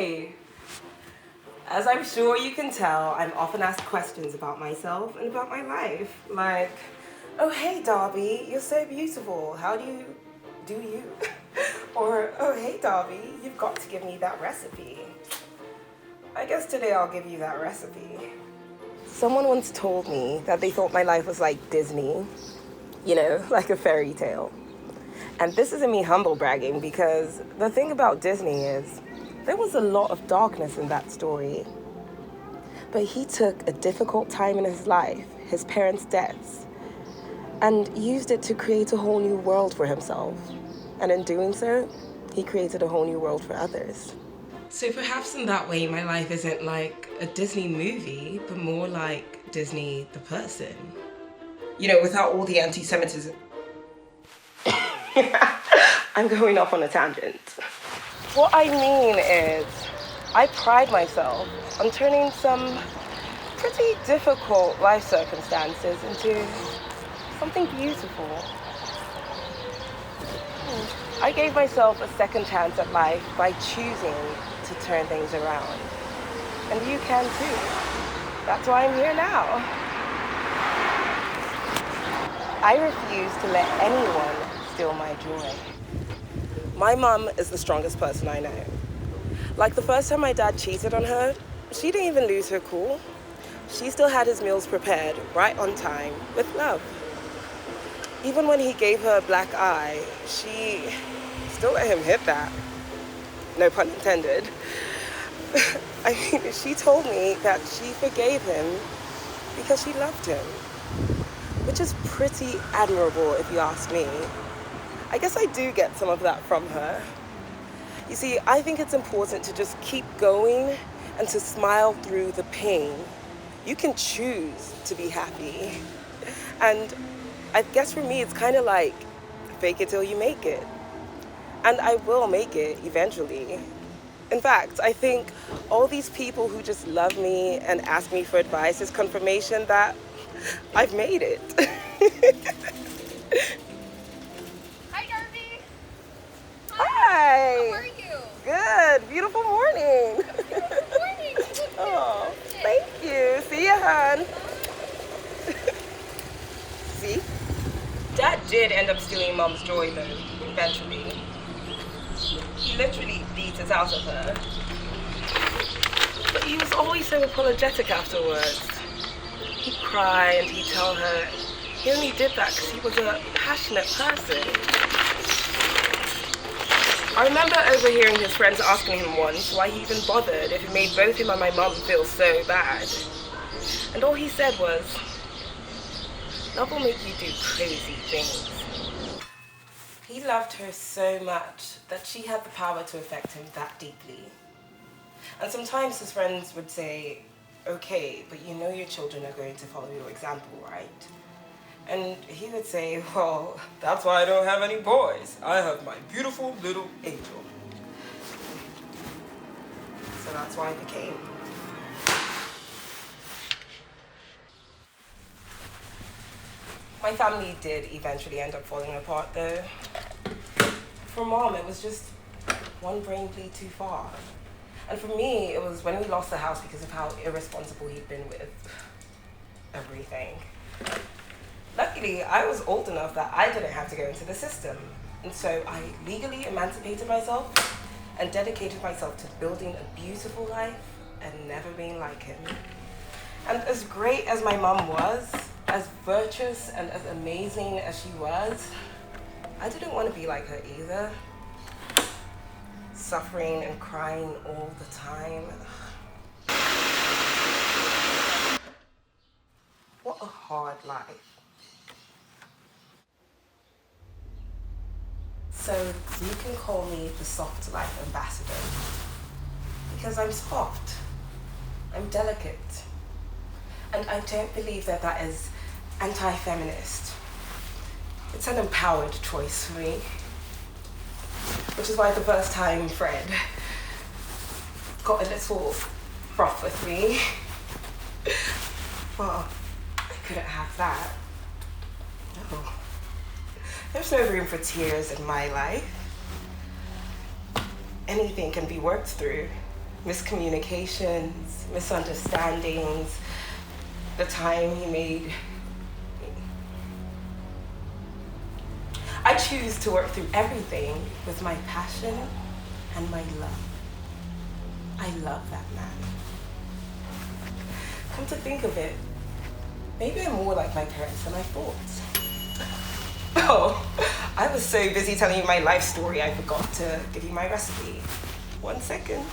Hi! As I'm sure you can tell, I'm often asked questions about myself and about my life. Like, oh hey Darby, you're so beautiful. How do you do you? Or, oh hey Darby, you've got to give me that recipe. I guess today I'll give you that recipe. Someone once told me that they thought my life was like Disney, you know, like a fairy tale. And this isn't me humble bragging, because the thing about Disney is there was a lot of darkness in that story. But he took a difficult time in his life, his parents' deaths, and used it to create a whole new world for himself. And in doing so, he created a whole new world for others. So perhaps in that way, my life isn't like a Disney movie, but more like Disney the person. You know, without all the anti-Semitism. I'm going off on a tangent. What I mean is, I pride myself on turning some pretty difficult life circumstances into something beautiful. I gave myself a second chance at life by choosing to turn things around. And you can too. That's why I'm here now. I refuse to let anyone steal my joy. My mum is the strongest person I know. Like the first time my dad cheated on her, she didn't even lose her cool. She still had his meals prepared right on time with love. Even when he gave her a black eye, she still let him hit that. No pun intended. I mean, she told me that she forgave him because she loved him, which is pretty admirable if you ask me. I guess I do get some of that from her. You see, I think it's important to just keep going and to smile through the pain. You can choose to be happy. And I guess for me, it's kind of like fake it till you make it. And I will make it eventually. In fact, I think all these people who just love me and ask me for advice is confirmation that I've made it. Hi, Darby. Hi. How are you? Good. Beautiful morning. Good morning. Oh, thank you. See ya, hon. See? Dad did end up stealing Mom's joy, though, eventually. He literally beat it out of her. But he was always so apologetic afterwards. He'd cry and he'd tell her he only did that because he was a passionate person. I remember overhearing his friends asking him once why he even bothered if it made both him and my mum feel so bad. And all he said was, love will make you do crazy things. He loved her so much that she had the power to affect him that deeply. And sometimes his friends would say, okay, but you know your children are going to follow your example, right? And he would say, well, that's why I don't have any boys. I have my beautiful little angel. So that's why I became. My family did eventually end up falling apart, though. For Mom, it was just one brain bleed too far. And for me, it was when we lost the house because of how irresponsible he'd been with everything. Luckily, I was old enough that I didn't have to go into the system. And so I legally emancipated myself and dedicated myself to building a beautiful life and never being like him. And as great as my mom was, as virtuous and as amazing as she was, I didn't want to be like her either. Suffering and crying all the time. What a hard life. So you can call me the soft life ambassador. Because I'm soft. I'm delicate. And I don't believe that that is anti-feminist. It's an empowered choice for me. Which is why the first time Fred got a little rough with me, well, I couldn't have that. No. There's no room for tears in my life. Anything can be worked through. miscommunications, misunderstandings, the time he made. I choose to work through everything with my passion and my love. I love that man. Come to think of it, maybe I'm more like my parents than I thought. Oh, I was so busy telling you my life story, I forgot to give you my recipe. 1 second.